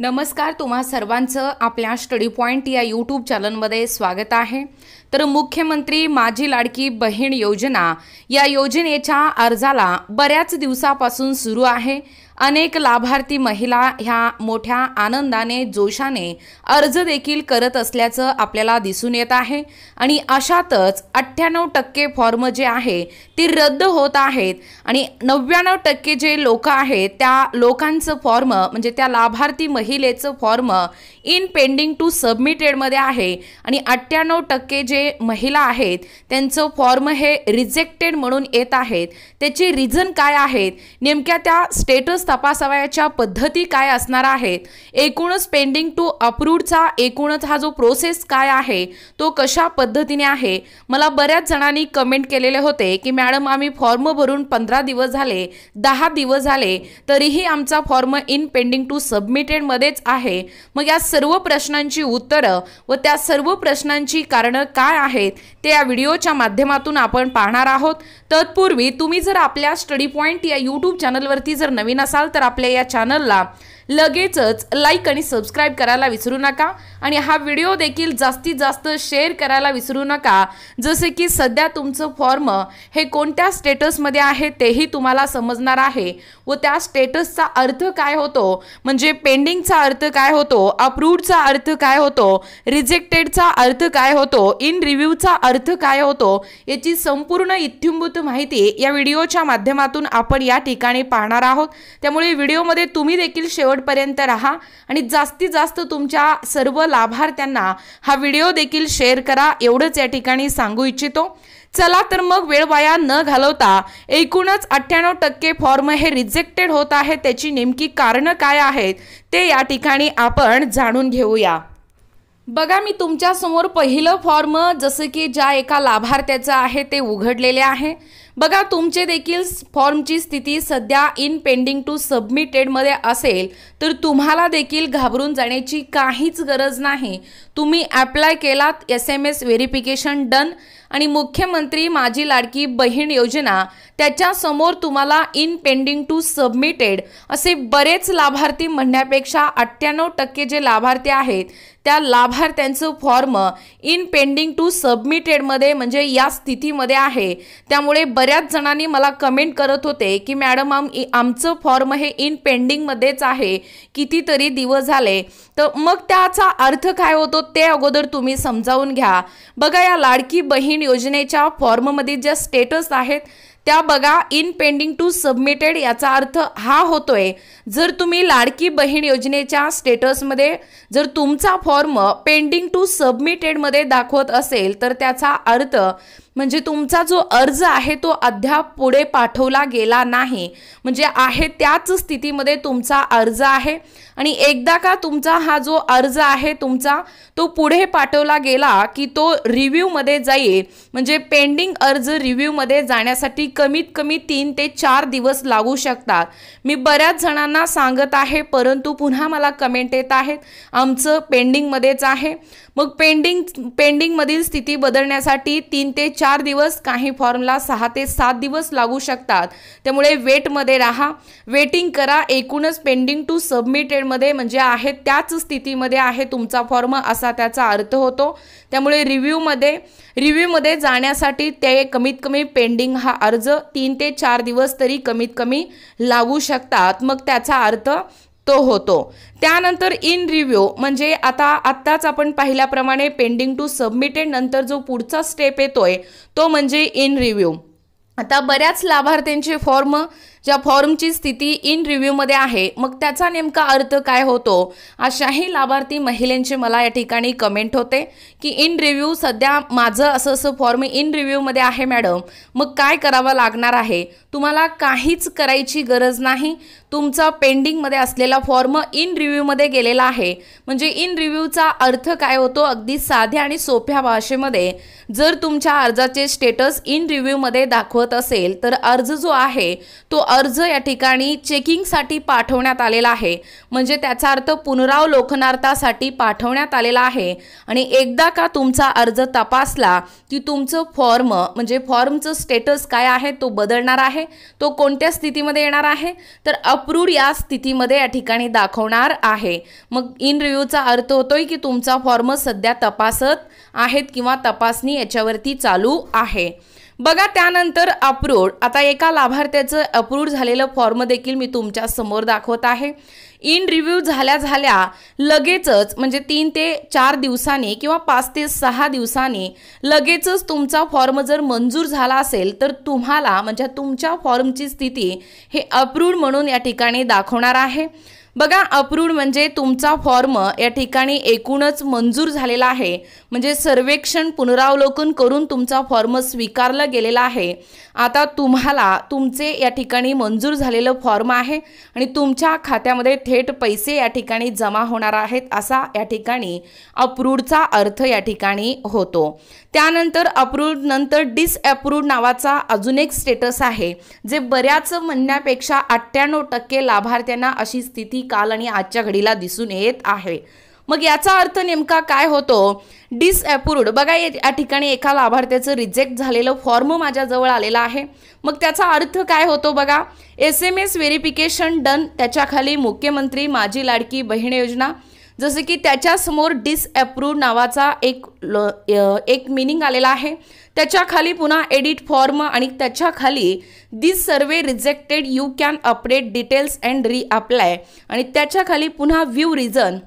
नमस्कार, तुम्हा सर्वांचं आपल्या स्टडी पॉइंट या यूट्यूब चॅनलमध्ये स्वागत आहे। तर मुख्यमंत्री माझी लाडकी बहीण योजना या योजनेच्या अर्जाला बऱ्याच दिवसापासून सुरू आहे। अनेक लाभार्थी महिला ह्या मोठ्या आनंदाने जोशाने अर्ज देखील करत असल्याचं आपल्याला दिसून येत आहे आणि अशातच 98% फॉर्म जे आहे ते रद्द होत आहेत आणि 99% जे लोक आहेत त्या लोकांचं फॉर्म म्हणजे त्या लाभार्थी महिलेचं form in pending to submitted मध्ये आहे आणि 98% जे महिला आहेत त्यांचं फॉर्म हे रिजेक्टेड म्हणून येत आहेत। त्याचे रिझन काय आहेत, नेमक्या त्या स्टेटस तपासावयाच्या पद्धती काय असणार आहेत, एकूणच पेंडिंग टू अप्रूव्डचा एकूणच हा जो प्रोसेस काय आहे तो कशा पद्धतीने आहे। मला बऱ्याच जणांनी कमेंट केलेले होते की मॅडम आम्ही फॉर्म भरून 15 दिवस झाले, 10 दिवस झाले तरीही आमचा form in pending to submitted मध्येच आहे। मग या सर्व प्रश्नांची उत्तरं व त्या सर्व प्रश्नांची कारणं काय आहेत ते या व्हिडिओच्या माध्यमातून आपण पाहणार आहोत। तत्पूर्वी तुम्ही जर आपल्या स्टडी पॉइंट या यूट्यूब चॅनलवरती जर नवीन असाल तर आपल्या या चॅनलला लगेचच लाईक आणि सबस्क्राइब करायला विसरू नका आणि हा व्हिडिओ देखील जास्तीत जास्त शेअर करायला विसरू नका, जसे की सध्या तुमचं फॉर्म हे कोणत्या स्टेटसमध्ये आहे तेही तुम्हाला समजणार आहे व त्या स्टेटसचा अर्थ काय होतो, म्हणजे पेंडिंगचा अर्थ काय होतो, अप्रूव्डचा अर्थ काय होतो, रिजेक्टेडचा अर्थ काय होतो, इन रिव्ह्यूचा अर्थ काय होतो, याची संपूर्ण इत्थंभूत माहिती या व्हिडिओच्या माध्यमातून आपण या ठिकाणी पाहणार आहोत। त्यामुळे व्हिडिओमध्ये तुम्ही देखील शेवटपर्यंत राहा आणि जास्तीत जास्त तुमच्या सर्व लाभार्थ्यांना हा व्हिडिओ देखील शेअर करा, एवढंच या ठिकाणी सांगू इच्छितो। चला तर मग वेळ वाया न घालवता एकूणच 98% फॉर्म हे रिजेक्टेड होत आहे, त्याची नेमकी कारणं काय आहेत ते या ठिकाणी आपण जाणून घेऊया। बघा, मी तुमच्या समोर पहिलं फॉर्म जसं की ज्या एका लाभार्थ्याचं आहे ते उघडलेले आहे। बघा, तुमचे देखील फॉर्मची स्थिती सध्या इन पेंडिंग टू सबमिटेड मध्ये असेल तर तुम्हाला देखील घाबरून जाण्याची काहीच गरज नाही। तुम्ही अप्लाय केलात, SMS व्हेरिफिकेशन डन आणि मुख्यमंत्री माझी लाडकी बहीण योजना त्याच्या समोर तुम्हाला इन पेंडिंग टू सबमिटेड असे बरेच लाभार्थी म्हणण्यापेक्षा 98% जे लाभार्थी आहेत त्या लाभार्थ्यांचं form in pending to submitted मध्ये म्हणजे या स्थितीमध्ये आहे। त्यामुळे बऱ्याच जणांनी मला कमेंट करत होते की मॅडम आमचं फॉर्म हे इन पेंडिंग मध्येच आहे, कितीतरी दिवस झाले। तर मग त्याचा अर्थ काय होतो ते अगोदर तुम्ही समजावून घ्या। बघा, या लाडकी बहीण योजनेच्या फॉर्म मध्ये ज्या स्टेटस आहेत त्या बघा, इन पेंडिंग टू सबमिटेड याचा अर्थ हा होतोय जर तुम्ही लाडकी बहीण योजनेच्या स्टेटसमध्ये जर तुमचा फॉर्म पेंडिंग टू सबमिटेड मध्ये दाखवत असेल तर त्याचा अर्थ म्हणजे तुमचा जो अर्ज आहे तो अद्याप पुढे पाठवला गेला नाही, म्हणजे आहे त्याच स्थितीमध्ये तुमचा अर्ज आहे आणि एकदा का तुमचा हा जो अर्ज आहे तुमचा तो पुढे पाठवला गेला की तो रिव्ह्यू मध्ये जाईल, म्हणजे पेंडिंग अर्ज रिव्ह्यू मध्ये जाण्यासाठी कमीत कमी 3 ते 4 दिवस लागू शकतात। मी बऱ्याच जणांना सांगत आहे परंतु पुन्हा मला कमेंट येत आहेत आमचं पेंडिंग मध्येच आहे। मग पेंडिंग मधील स्थिती बदलण्यासाठी 3 ते 4 दिवस, काही फॉर्मला 6 ते 7 दिवस लागू शकतात। त्यामुळे वेट मध्ये राहा, वेटिंग करा। एकूणच पेंडिंग टू सबमिटेड मध्ये म्हणजे आहे त्याच स्थितीमध्ये आहे तुमचा फॉर्म असा त्याचा अर्थ होतो। त्यामुळे रिव्ह्यू मध्ये जाण्यासाठी ते कमीत कमी पेंडिंग हा अर्ज 3 ते 4 दिवस तरी कमीत कमी लागू शकतात, मग त्याचा अर्थ तो होतो। त्यानंतर इन रिव्ह्यू म्हणजे आत्ताच आपण पाहिल्याप्रमाणे पेंडिंग टू सबमिटेड नंतर जो पुढचा स्टेप येतोय तो म्हणजे इन रिव्ह्यू। आता बऱ्याच लाभार्थ्यांचे फॉर्म ज्या फॉर्मची स्थिती इन रिव्ह्यू मध्ये आहे मग त्याचा नेमका अर्थ काय होतो, अशाही लाभार्थी महिलांचे मला या ठिकाणी कमेंट होते की इन रिव्ह्यू सध्या माझं असं फॉर्म इन रिव्ह्यू मध्ये आहे मॅडम, मग काय करावं लागणार आहे। तुम्हाला काहीच करायची गरज नाही, तुमचा पेंडिंग मध्ये असलेला फॉर्म इन रिव्ह्यू मध्ये गेलेला आहे। म्हणजे इन रिव्ह्यूचा अर्थ काय होतो, अगदी साध्या आणि सोप्या भाषेमध्ये जर तुमच्या अर्जाचे स्टेटस इन रिव्ह्यू मध्ये दाखवत असेल तर अर्ज जो आहे तो अर्ज या ठिकाणी चेकिंगसाठी पाठवण्यात आलेला आहे, म्हणजे त्याचा अर्थ पुनरावलोकनार्थासाठी पाठवण्यात आलेला आहे। आणि एकदा का तुमचा अर्ज तपासला की तुमचं फॉर्म म्हणजे फॉर्मचं स्टेटस काय आहे तो बदलणार आहे। तो कोणत्या स्थितीमध्ये येणार आहे तर अप्रूव्ड या स्थितीमध्ये या ठिकाणी दाखवणार आहे। मग इन रिव्ह्यूचा अर्थ होतोय की तुमचा फॉर्म सध्या तपासत आहेत किंवा तपासणी याच्यावरती चालू आहे। बघा त्यानंतर अप्रूव्ड, आता एका लाभार्थ्याचं अप्रूव्ड झालेलं फॉर्म देखील मी तुमच्या समोर दाखवत आहे। इन रिव्ह्यू झाल्या लगेचच म्हणजे 3 ते 4 दिवसांनी किंवा 5 ते 6 दिवसांनी लगेचच तुमचा फॉर्म जर मंजूर झाला असेल तर तुम्हाला म्हणजे तुमच्या फॉर्मची स्थिती हे अप्रूव्ड म्हणून या ठिकाणी दाखवणार आहे। बघा अप्रूव्ड म्हणजे तुमचा फॉर्म या ठिकाणी एकूणच मंजूर झालेला आहे, म्हणजे सर्वेक्षण पुनरावलोकन करून तुमचा फॉर्म स्वीकारला गेलेला आहे। आता तुम्हाला तुमचे या ठिकाणी मंजूर झालेलं फॉर्म आहे आणि तुमच्या खात्यामध्ये थेट पैसे या ठिकाणी जमा होणार आहेत, असा या ठिकाणी अप्रूव्डचा अर्थ या ठिकाणी होतो। त्यानंतर अप्रूव्ड नंतर डिसअप्रूव्ड नावाचा अजून एक स्टेटस आहे, जे बऱ्याच म्हणण्यापेक्षा 98% लाभार्थ्यांना अशी स्थिती काल आणि आजच्या घडीला दिसून येत आहे। मग याचा अर्थ नेमका काय होतो डिसअप्रूव्ड, बघा या ठिकाणी एका लाभार्थ्याचं रिजेक्ट झालेलं फॉर्म माझ्याजवळ आलेला आहे। मग त्याचा अर्थ काय होतो बघा, SMS व्हेरिफिकेशन डन, त्याच्या खाली मुख्यमंत्री माझी लाडकी बहीण योजना, जसे की त्याच्या समोर डिसअप्रूव्ड नावाचा एक मीनिंग आलेला आहे। त्याच्या खाली पुन्हा एडिट फॉर्म आणि त्याच्या खाली this survey rejected you can update details and reapply आणि त्याच्या खाली पुन्हा व्ह्यू रिझन,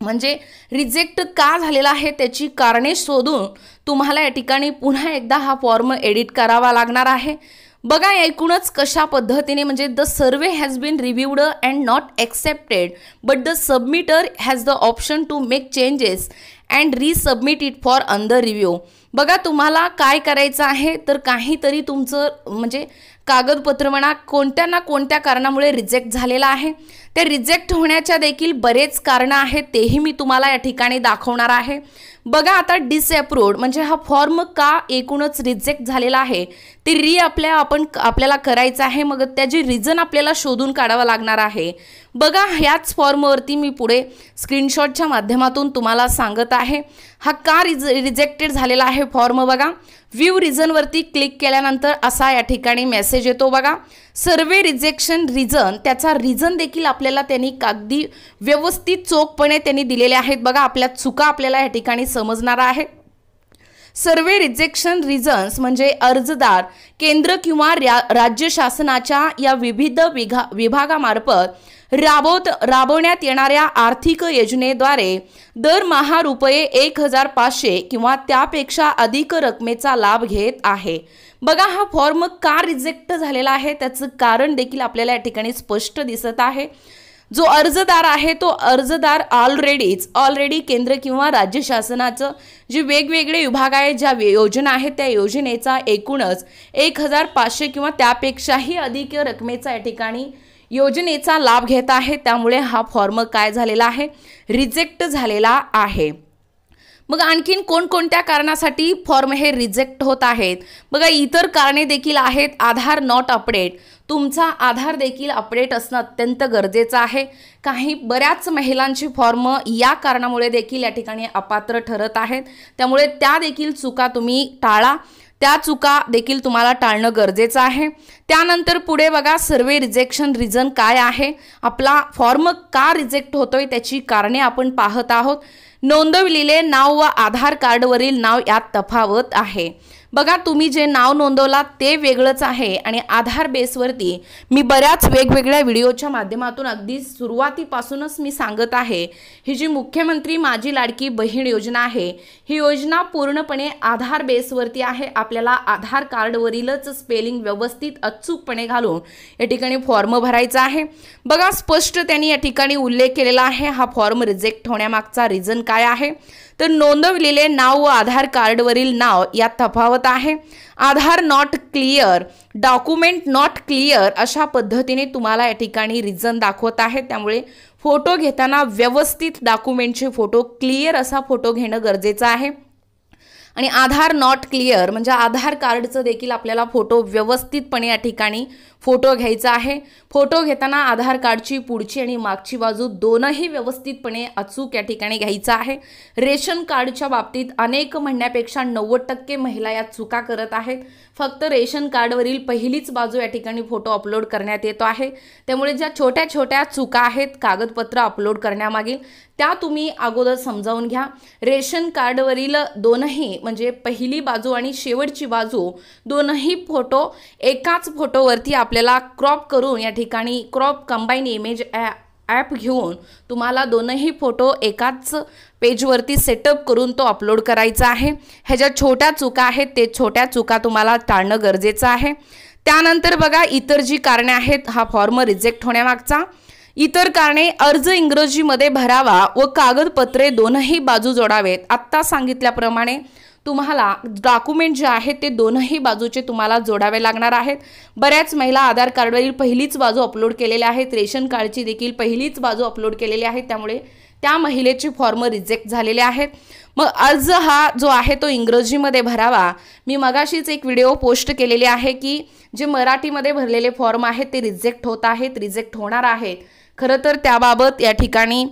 म्हणजे रिजेक्ट का झालेला आहे त्याची कारणे शोधून तुम्हाला या ठिकाणी पुन्हा एकदा हा फॉर्म एडिट करावा लागणार आहे। बघा एकूणच कशा पद्धतीने म्हणजे the survey has been reviewed and not accepted but the submitter has the option to make changes and resubmit it for under review. बघा तुम्हाला काय करायचं आहे तर काहीतरी तुमचं म्हणजे कागदपत्र म्हणा कोणत्या ना कोणत्या कारणामुळे रिजेक्ट झालेला आहे, ते रिजेक्ट होण्याच्या देखील बरेच कारणं आहेत, तेही मी तुम्हाला या ठिकाणी दाखवणार आहे। बघा आता डिसअप्रूव्ड म्हणजे हा फॉर्म का एकूणच रिजेक्ट झालेला आहे ते रीअप्लाय आपल्याला करायचं आहे, मग त्याची रिझन आपल्याला शोधून काढावं लागणार आहे। बघा ह्याच फॉर्मवरती मी पुढे स्क्रीनशॉटच्या माध्यमातून तुम्हाला सांगत आहे हा का रिजेक्टेड झालेला आहे फॉर्म। बघा व्ह्यू रिझनवरती क्लिक केल्यानंतर असा या ठिकाणी मेसेज येतो बघा, सर्वे रिजेक्शन रिझन, त्याचा रिझन देखील आपल्याला त्यांनी अगदी व्यवस्थित चोखपणे त्यांनी दिलेले आहेत। बघा आपल्या चुका आपल्याला या ठिकाणी समजणार आहे। सर्वे रिजेक्शन रिझन्स म्हणजे अर्जदार केंद्र किंवा राज्य शासनाच्या या विविध विभागामार्फत राबवण्यात येणाऱ्या आर्थिक योजनेद्वारे दरमहा रुपये 1500 किंवा त्यापेक्षा अधिक रकमेचा लाभ घेत आहे। बघा हा फॉर्म का रिजेक्ट झालेला आहे त्याचं कारण देखील आपल्याला या ठिकाणी स्पष्ट दिसत आहे। जो अर्जदार आहे तो अर्जदार ऑलरेडी केंद्र किंवा राज्य शासनाचं जे वेगवेगळे विभाग आहेत ज्या योजना आहेत त्या योजनेचा एकूणच 1500 किंवा त्यापेक्षाही अधिक रकमेचा या ठिकाणी योजनेचा लाभ घेत आहे, त्यामुळे हा फॉर्म काय झालेला आहे रिजेक्ट झालेला आहे। मग आणखीन कोणकोणत्या कारणासाठी फॉर्म हे रिजेक्ट होत आहेत बघा, इतर कारणे देखील आहेत। आधार नॉट अपडेट, तुमचा आधार देखील अपडेट असणं अत्यंत गरजेचं आहे। बऱ्याच महिलांचे फॉर्म या कारणामुळे देखील या ठिकाणी अपात्र ठरत आहेत, त्यामुळे त्या देखील चुका तुम्ही टाळा, त्या चुका देखील तुम्हाला टाळणं गरजेचं आहे। त्यानंतर पुढे बघा सर्वे रिजेक्शन रिझन काय आहे, आपला फॉर्म का रिजेक्ट होतोय त्याची कारणे आपण पाहत आहोत। नोंदविलेले नाव व आधार कार्डवरील नाव यात तफावत आहे। बघा तुम्ही जे नाव नोंदवला ते वेगळंच आहे आणि आधार बेसवरती मी बऱ्याच वेगवेगळ्या व्हिडिओच्या माध्यमातून अगदी सुरुवातीपासूनच मी सांगत आहे, ही जी मुख्यमंत्री माझी लाडकी बहीण योजना आहे ही योजना पूर्णपणे आधार बेसवरती आहे। आपल्याला आधार कार्डवरीलच स्पेलिंग व्यवस्थित अचूकपणे घालून या ठिकाणी फॉर्म भरायचा आहे। बघा स्पष्ट त्यांनी या ठिकाणी उल्लेख केलेला आहे हा फॉर्म रिजेक्ट होण्यामागचा रिझन काय आहे तर नोंदवलेले नाव व आधार कार्डवरील नाव यात तफावत आहे। Aadhaar not clear, document not clear अशा पद्धतीने तुम्हाला या ठिकाणी रिझन दाखवत आहे, त्यामुळे फोटो घेताना व्यवस्थित डॉक्युमेंटचे फोटो क्लिअर असा फोटो घेणं गरजेचं आहे। आणि आधार नॉट क्लिअर म्हणजे आधार कार्डचं देखील आपल्याला फोटो व्यवस्थितपणे या ठिकाणी फोटो घ्यायचा आहे। फोटो घेताना आधार कार्डची पुढची आणि मागची बाजू दोनही व्यवस्थितपणे अचूक या ठिकाणी घ्यायचा आहे। रेशन कार्डच्या बाबतीत अनेक म्हणण्यापेक्षा 90% महिला या चुका करत आहेत। फक्त रेशन कार्डवरील पहिलीच बाजू या ठिकाणी फोटो अपलोड करण्यात येतो आहे। त्यामुळे ज्या छोट्या छोट्या चुका आहेत कागदपत्र अपलोड करण्यामागील त्या तुम्ही अगोदर समजावून घ्या। रेशन कार्डवरील दोनही म्हणजे पहिली बाजू आणि शेवटची बाजू दोनही फोटो एकाच फोटोवरती आपल्याला क्रॉप करून या ठिकाणी क्रॉप कंबाईन इमेज ॲप घेऊन तुम्हाला दोनही फोटो एकाच पेजवरती सेटअप करून तो अपलोड करायचा आहे। ह्या ज्या छोट्या चुका आहेत ते छोट्या चुका तुम्हाला टाळणं गरजेचं आहे। त्यानंतर बघा इतर जी कारणे आहेत हा फॉर्म रिजेक्ट होण्यामागचा इतर कारणे अर्ज इंग्रजीमध्ये भरावा व कागदपत्रे दोनही बाजू जोडावेत। आत्ता सांगितल्याप्रमाणे तुम्हाला डॉक्युमेंट जे आहेत ते दोनही बाजूचे तुम्हाला जोडावे लागणार आहेत। बऱ्याच महिला आधार कार्डवरील पहिलीच बाजू अपलोड केलेल्या आहेत, रेशन कार्डची देखील पहिलीच बाजू अपलोड केलेली आहे, त्यामुळे त्या महिलेचे फॉर्म रिजेक्ट झालेले आहेत। मग अर्ज हा जो आहे तो इंग्रजीमध्ये भरावा। मी मगाशीच एक व्हिडिओ पोस्ट केलेली आहे की जे मराठीमध्ये भरलेले फॉर्म आहेत ते रिजेक्ट होत आहेत, रिजेक्ट होणार आहेत। खरं तर त्याबाबत या ठिकाणी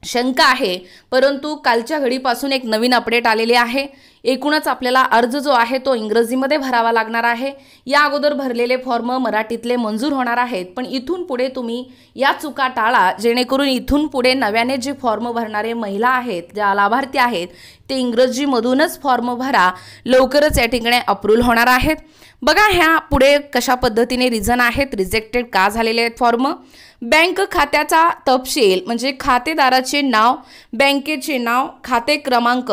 शंका आहे, परंतु कालच्या घडीपासून एक नवीन अपडेट आलेली आहे। एकूणच आपल्याला अर्ज जो आहे तो इंग्रजीमध्ये भरावा लागणार आहे। या अगोदर भरलेले फॉर्म मराठीतले मंजूर होणार आहेत, पण इथून पुढे तुम्ही या चुका टाळा जेणेकरून इथून पुढे नव्याने जे फॉर्म भरणारे महिला आहेत, ज्या लाभार्थी आहेत ते इंग्रजीमधूनच फॉर्म भरा, लवकरच या ठिकाणी अप्रूव्ह होणार आहेत। बघा ह्या पुढे कशा पद्धतीने रिझन आहेत रिजेक्टेड का झालेले आहेत फॉर्म। बँक खात्याचा तपशील म्हणजे खातेदाराचे नाव, बँकेचे नाव, खाते क्रमांक,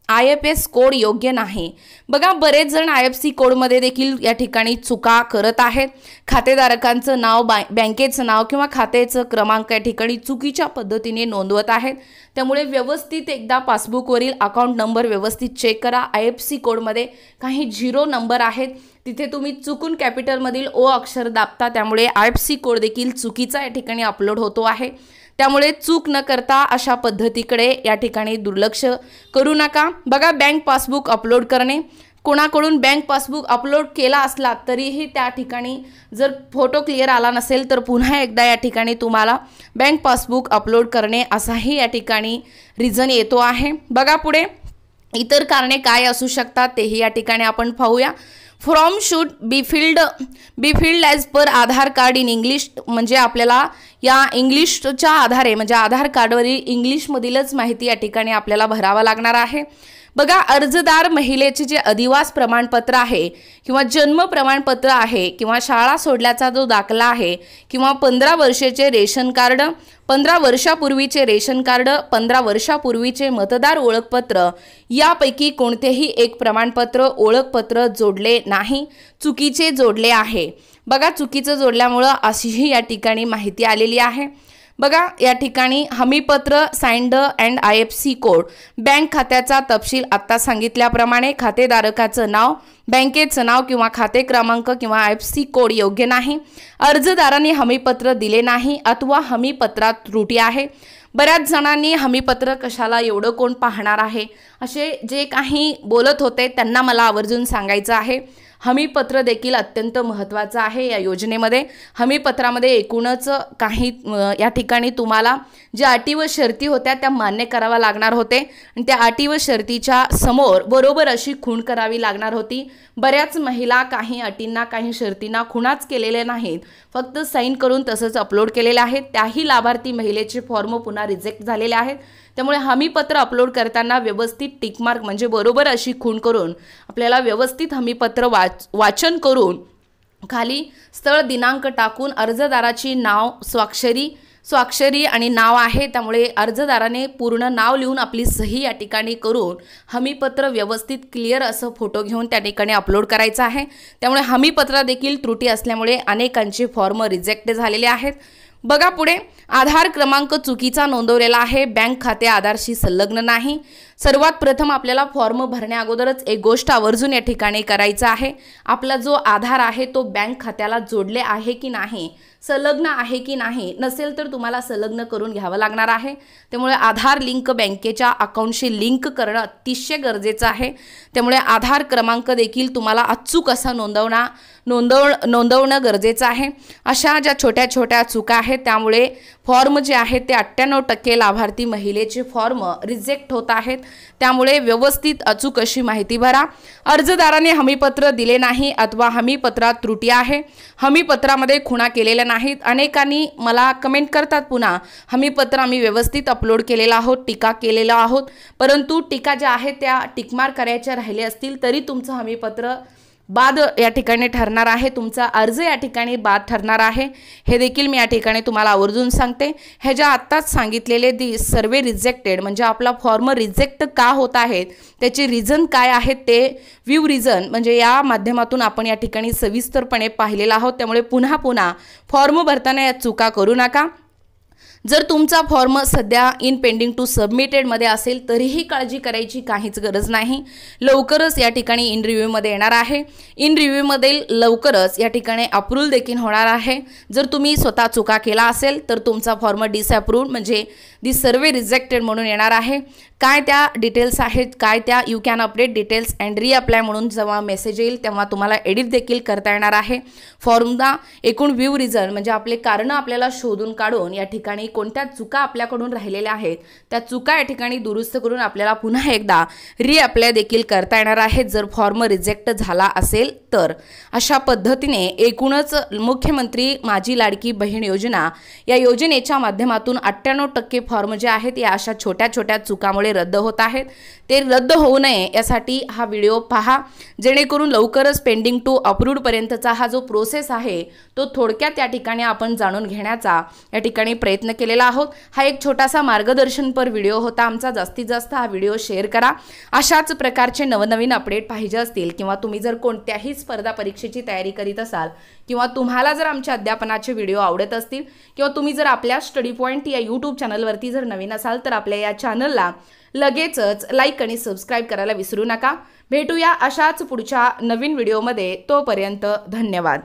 IFS कोड योग्य नाही। बघा बरेच जण IFC कोडमध्ये देखील या ठिकाणी चुका करत आहेत। खातेधारकांचं नाव, बँकेचं नाव किंवा खात्याचं क्रमांक या ठिकाणी चुकीच्या पद्धतीने नोंदवत आहेत। त्यामुळे व्यवस्थित एकदा पासबुकवरील अकाउंट नंबर व्यवस्थित चेक करा। IFC कोडमध्ये काही 0 नंबर आहेत, तिथे तुम्ही चुकून कॅपिटलमधील O अक्षर दाबता, त्यामुळे IFC कोड देखील चुकीचा या ठिकाणी अपलोड होतो आहे। त्यामुळे चूक न करता अशा पद्धतीकडे या ठिकाणी दुर्लक्ष करू नका। बघा बँक पासबुक अपलोड करणे, कोणाकडून बँक पासबुक अपलोड केला असला तरीही त्या ठिकाणी जर फोटो क्लिअर आला नसेल तर पुन्हा एकदा या ठिकाणी तुम्हाला बँक पासबुक अपलोड करणे असाही या ठिकाणी रिझन येतो आहे। बघा पुढे इतर कारणे काय असू शकतात तेही या ठिकाणी आपण पाहूया। Form should be filled as per Aadhaar card in English, म्हणजे आपल्याला या इंग्लिशच्या आधारे म्हणजे आधार कार्डवरील इंग्लिशमधीलच माहिती या ठिकाणी आपल्याला भरावा लागणार आहे। बघा अर्जदार महिलेचे जे अधिवास प्रमाणपत्र आहे किंवा जन्म प्रमाणपत्र आहे किंवा शाळा सोडल्याचा जो दाखला आहे किंवा 15 वर्षाचे रेशन कार्ड, 15 वर्षापूर्वीचे रेशन कार्ड, 15 वर्षापूर्वीचे मतदार ओळखपत्र यापैकी कोणतेही एक प्रमाणपत्र ओळखपत्र जोडले नाही, चुकीचे जोडले आहे। बघा चुकीचं जोडल्यामुळं अशीही या ठिकाणी माहिती आलेली आहे। बघा या ठिकाणी हमीपत्र signed and IFC code, bank खात्याचा तपशील आत्ता सांगितल्याप्रमाणे खातेधारकाचं नाव, बँकेचं नाव किंवा खाते क्रमांक किंवा IFC कोड योग्य नाही, अर्जदारांनी हमीपत्र दिले नाही अथवा हमीपत्रात त्रुटी आहे। बऱ्याच जणांनी हमीपत्र कशाला एवढं कोण पाहणार आहे असे जे काही बोलत होते त्यांना मला आवर्जून सांगायचं आहे, हमीपत्र देखील अत्यंत महत्त्वाचं आहे। या योजनेमध्ये हमीपत्रामध्ये एकूणच काही या ठिकाणी तुम्हाला ज्या अटी व शर्ती होत्या त्या मान्य कराव्या लागणार होते आणि त्या अटी व शर्तीच्या समोर बरोबर अशी खूण करावी लागणार होती। बऱ्याच महिला काही अटींना काही शर्तींना खुणाच केलेल्या नाहीत, फक्त साईन करून तसंच अपलोड केलेले आहेत। त्याही लाभार्थी महिलेचे फॉर्म पुन्हा रिजेक्ट झालेले आहेत। त्यामुळे हमीपत्र अपलोड करताना व्यवस्थित टिकमार्क म्हणजे बरोबर अशी खूण करून आपल्याला व्यवस्थित हमीपत्र वाचन करून खाली स्थळ दिनांक टाकून अर्जदाराची नाव, स्वाक्षरी आणि नाव आहे, त्यामुळे अर्जदाराने पूर्ण नाव लिहून आपली सही या ठिकाणी करून हमीपत्र व्यवस्थित क्लिअर असं फोटो घेऊन त्या ठिकाणी अपलोड करायचं आहे। त्यामुळे हमीपत्र देखील त्रुटी असल्यामुळे अनेकांचे फॉर्म रिजेक्ट झालेले आहेत। बघा पुढे आधार क्रमांक चुकीचा नोंदवलेला आहे, बँक खाते आधारशी संलग्न नाही। सर्वात प्रथम आपल्याला फॉर्म भरण्या अगोदरच एक गोष्ट आवर्जून या ठिकाणी करायचं आहे, आपला जो आधार आहे तो बँक खात्याला जोडले आहे की नाही संलग्न आहे की नाही, नसेल तर तुम्हाला संलग्न करून घ्यावं लागणार आहे। त्यामुळे आधार लिंक बँकेच्या अकाउंटशी लिंक करणं अतिशय गरजेचं आहे। त्यामुळे आधार क्रमांक देखील तुम्हाला अचूक असा नोंदवणं गरजेचं आहे। अशा ज्या छोट्या छोट्या चुका आहेत त्यामुळे फॉर्म जे आहेत ते 98% लाभार्थी महिलेचे फॉर्म रिजेक्ट होत आहेत। त्यामुळे व्यवस्थित अचूक अशी माहिती भरा। अर्जदाराने हमीपत्र दिले नाही अथवा हमीपत्रात त्रुटी आहे, हमीपत्रामध्ये खुणा केलेल्या नाहीत। अनेकांनी मला कमेंट करतात पुन्हा हमीपत्र आम्ही व्यवस्थित अपलोड केलेलं आहोत, टीका केलेला आहोत, परंतु टीका ज्या आहेत त्या टिकमार करायच्या राहिले असतील तरी तुमचं हमीपत्र बाद या ठिकाणी ठरणार आहे, तुमचा अर्ज या ठिकाणी बाद ठरणार आहे। हे देखील मी या ठिकाणी तुम्हाला आवर्जून सांगते। हे ज्या आत्ताच सांगितलेले सर्वे रिजेक्टेड म्हणजे आपला फॉर्म रिजेक्ट का होत आहेत त्याचे रिझन काय आहेत ते व्ह्यू रिझन म्हणजे या माध्यमातून आपण या ठिकाणी सविस्तरपणे पाहिलेलं आहोत। त्यामुळे पुन्हा फॉर्म भरताना या चुका करू नका। जर तुमचा फॉर्म सध्या इन पेंडिंग टू सबमिटेडमध्ये असेल तरीही काळजी करायची काहीच गरज नाही। लवकरच या ठिकाणी इन रिव्ह्यूमध्ये येणार आहे। इन रिव्ह्यूमध्ये लवकरच या ठिकाणी अप्रूव्ह देखील होणार आहे। जर तुम्ही स्वतः चुका केला असेल तर तुमचा फॉर्म डिसअप्रूव्ड म्हणजे दी सर्वे रिजेक्टेड म्हणून येणार आहे। काय त्या डिटेल्स आहेत, काय त्या you can update details and reapply म्हणून जेव्हा मेसेज येईल तेव्हा तुम्हाला एडिट देखील करता येणार आहे। फॉर्मला एकूण व्ह्यू रिझन म्हणजे आपले कारण आपल्याला शोधून काढून या ठिकाणी कोणत्या चुका आपल्याकडून राहिलेल्या आहेत त्या चुका या ठिकाणी दुरुस्त करून आपल्याला पुन्हा एकदा रीअप्लाय देखील करता येणार आहे जर फॉर्म रिजेक्ट झाला असेल तर। अशा पद्धतीने एकूणच मुख्यमंत्री माझी लाडकी बहीण योजना या योजनेच्या माध्यमातून 98% फॉर्म जे आहेत या अशा छोट्या छोट्या चुकामुळे रद्द होत आहेत। ते रद्द होऊ नये यासाठी हा व्हिडिओ पहा, जेणेकरून लवकरच पेंडिंग टू अप्रूव्ड पर्यंतचा हा जो प्रोसेस आहे तो थोडक्यात या ठिकाणी आपण जाणून घेण्याचा या ठिकाणी प्रयत्न केलेला आहोत। हा एक छोटासा मार्गदर्शनपर व्हिडिओ होता आमचा। जास्तीत जास्त हा व्हिडिओ शेअर करा। अशाच प्रकारचे नवनवीन अपडेट पाहिजे असतील किंवा तुम्ही जर कोणत्याही स्पर्धा परीक्षेची तयारी करीत असाल किंवा तुम्हाला जर आमच्या अध्यापनाचे व्हिडिओ आवडत असतील किंवा तुम्ही जर आपल्या स्टडी पॉइंट या यूट्यूब चॅनलवरती जर नवीन असाल तर आपल्या या चॅनलला लगेचच लाईक आणि सबस्क्राईब करायला विसरू नका। भेटूया अशाच पुढच्या नवीन व्हिडिओमध्ये, तोपर्यंत धन्यवाद।